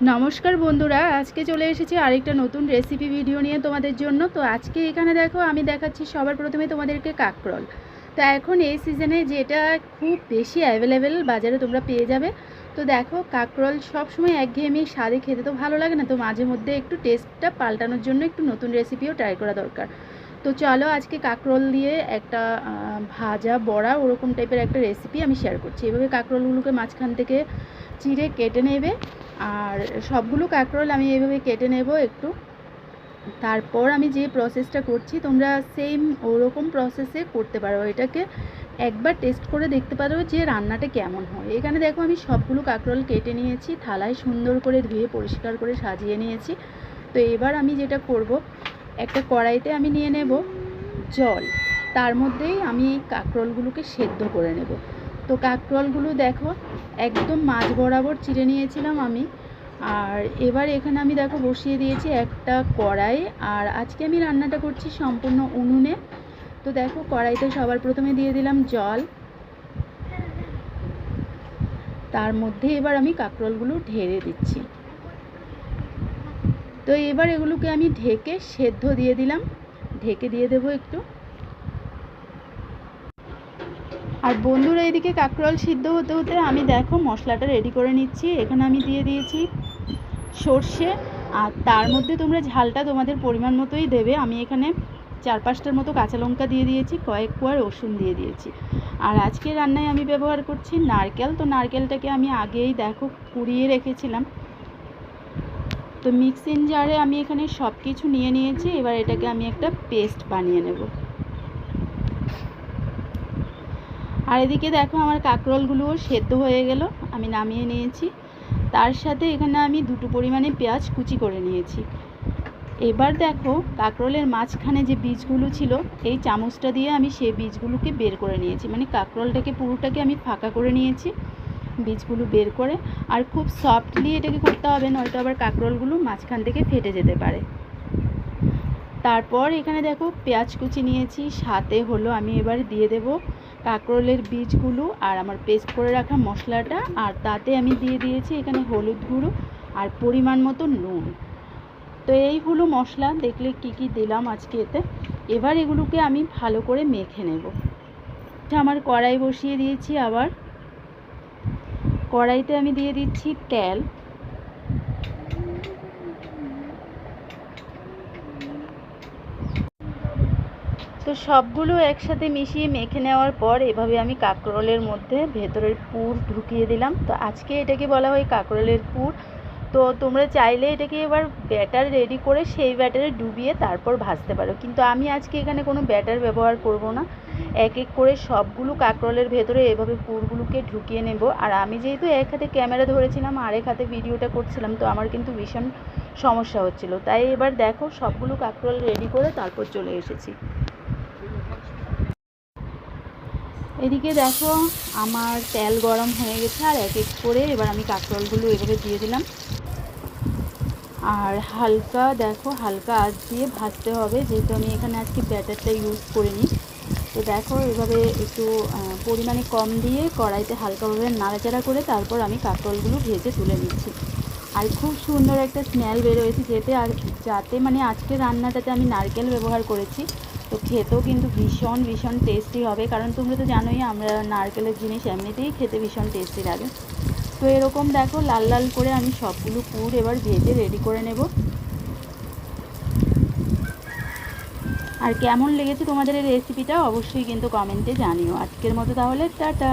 নমস্কার বন্ধুরা, আজকে চলে এসেছি আরেকটা নতুন রেসিপি ভিডিও নিয়ে তোমাদের জন্য। তো আজকে এখানে দেখো আমি দেখাচ্ছি সবার প্রথমে তোমাদেরকে কাঁকরোল। তো এখন এই সিজনে যেটা খুব বেশি অ্যাভেলেবেল বাজারে তোমরা পেয়ে যাবে। তো দেখো কাঁকরোল সবসময় একঘেয়েমি স্বাদে খেতে তো ভালো লাগে না, তো মাঝে মধ্যে একটু টেস্টটা পাল্টানোর জন্য একটু নতুন রেসিপিও ট্রাই করা দরকার। তো চলো আজকে কাঁকরোল দিয়ে একটা ভাজা বড়া ওরকম টাইপের একটা রেসিপি আমি শেয়ার করছি। এভাবে কাঁকরোলগুলোকে মাঝখান থেকে চিড়ে কেটে নেবে, আর সবগুলো কাঁকরোল আমি এভাবে কেটে নেব একটু। তারপর আমি যে প্রসেসটা করছি তোমরা সেম ওরকম প্রসেসে করতে পারো, এটাকে একবার টেস্ট করে দেখতে পারো যে রান্নাটা কেমন হয়। এখানে দেখো আমি সবগুলো কাঁকরোল কেটে নিয়েছি, থালায় সুন্দর করে ধুয়ে পরিষ্কার করে সাজিয়ে নিয়েছি। তো এবার আমি যেটা করব, একটা কড়াইতে আমি নিয়ে নেব জল, তার মধ্যেই আমি এই কাঁকরোলগুলোকে সেদ্ধ করে নেব। তো কাঁকরোলগুলো দেখো একদম মাঝ বরাবর চিড়ে নিয়েছিলাম আমি। আর এবার এখানে আমি দেখো বসিয়ে দিয়েছি একটা কড়াই, আর আজকে আমি রান্নাটা করছি সম্পূর্ণ উনুনে। তো দেখো কড়াইতে সবার প্রথমে দিয়ে দিলাম জল, তার মধ্যে এবার আমি কাঁকরোলগুলো ঢেলে দিচ্ছি। তো এবার এগুলোকে আমি ঢেকে সেদ্ধ দিয়ে দিলাম, ঢেকে দিয়ে দেবো একটু। আর বন্ধুরা এদিকে কাঁকরোল সিদ্ধ হতে হতে আমি দেখো মশলাটা রেডি করে নিচ্ছি। এখানে আমি দিয়ে দিয়েছি সর্ষে, আর তার মধ্যে তোমরা ঝালটা তোমাদের পরিমাণ মতোই দেবে। আমি এখানে 4-5টার মতো কাঁচা লঙ্কা দিয়ে দিয়েছি, কয়েক কোয়া রসুন দিয়ে দিয়েছি। আর আজকে রান্নায় আমি ব্যবহার করছি নারকেল। তো নারকেলটাকে আমি আগেই দেখো কুড়িয়ে রেখেছিলাম। তো মিক্সিং জারে আমি এখানে সব কিছু নিয়ে নিয়েছি, এবার এটাকে আমি একটা পেস্ট বানিয়ে নেব। আর এদিকে দেখো আমার কাঁকরোলগুলোও সেদ্ধ হয়ে গেল, আমি নামিয়ে নিয়েছি। তার সাথে এখানে আমি 2টো পরিমাণে পেঁয়াজ কুচি করে নিয়েছি। এবার দেখো কাঁকরোলের মাঝখানে যে বীজগুলো ছিল, এই চামচটা দিয়ে আমি সেই বীজগুলোকে বের করে নিয়েছি, মানে কাঁকরোলটাকে পুরোটাকে আমি ফাঁকা করে নিয়েছি বীজগুলো বের করে। আর খুব সফটলি এটাকে করতে হবে, নয়তো আবার কাঁকরোলগুলো মাঝখান থেকে ফেটে যেতে পারে। তারপর এখানে দেখো পেঁয়াজ কুচি নিয়েছি, সাথে হলো আমি এবার দিয়ে দেব কাঁকরোলের বীজগুলো আর আমার পেস্ট করে রাখা মশলাটা। আর তাতে আমি দিয়ে দিয়েছি এখানে হলুদ গুঁড়ো আর পরিমাণ মতো নুন। তো এই হলো মশলা, দেখলে কি কি দিলাম আজকে এতে। এবার এগুলোকে আমি ভালো করে মেখে নেব। আমার কড়াই বসিয়ে দিয়েছি, আবার কড়াইতে আমি দিয়ে দিচ্ছি তেল। তো সবগুলো একসাথে মিশিয়ে মেখে নেওয়ার পর এভাবে আমি কাঁকরোলের মধ্যে ভেতরের পুর ঢুকিয়ে দিলাম। তো আজকে এটাকে বলা হয় কাঁকরোলের পুর। তো তোমরা চাইলে এটাকে এবার ব্যাটার রেডি করে সেই ব্যাটারে ডুবিয়ে তারপর ভাজতে পারো, কিন্তু আমি আজকে এখানে কোনো ব্যাটার ব্যবহার করব না। এক এক করে সবগুলো কাঁকরোলের ভেতরে এভাবে পুরগুলোকে ঢুকিয়ে নেব। আর আমি যেহেতু এক হাতে ক্যামেরা ধরেছিলাম আর এক হাতে ভিডিওটা করছিলাম, তো আমার কিন্তু ভীষণ সমস্যা হচ্ছিল। তাই এবার দেখো সবগুলো কাঁকরোল রেডি করে তারপর চলে এসেছি। এদিকে দেখো আমার তেল গরম হয়ে গেছে, আর এক এক করে এবার আমি কাঁকরোলগুলো এভাবে দিয়ে দিলাম। আর হালকা আঁচ দিয়ে ভাজতে হবে, যেহেতু আমি এখানে আজকে ব্যাটারটা ইউজ করিনি। তো দেখো এভাবে একটু পরিমাণে কম দিয়ে কড়াইতে হালকাভাবে নাড়াচাড়া করে তারপর আমি কাঁকরোলগুলো ভেজে তুলে নিচ্ছি। আর খুব সুন্দর একটা স্মেল বেরোয়েছে যাতে মানে আজকে রান্নাটাতে আমি নারকেল ব্যবহার করেছি। তো খেতেও কিন্তু ভীষণ ভীষণ টেস্টি হবে, কারণ তোমরা তো জানোই আমরা নারকেলের জিনিস এমনিতেই খেতে ভীষণ টেস্টি লাগে। তো এরকম দেখো লাল লাল করে আমি সবগুলো পুর এবার ভেজে রেডি করে নেব। আর কেমন লেগেছে তোমাদের এই রেসিপিটা অবশ্যই কিন্তু কমেন্টে জানিও। আজকের মতো তাহলে টাটা।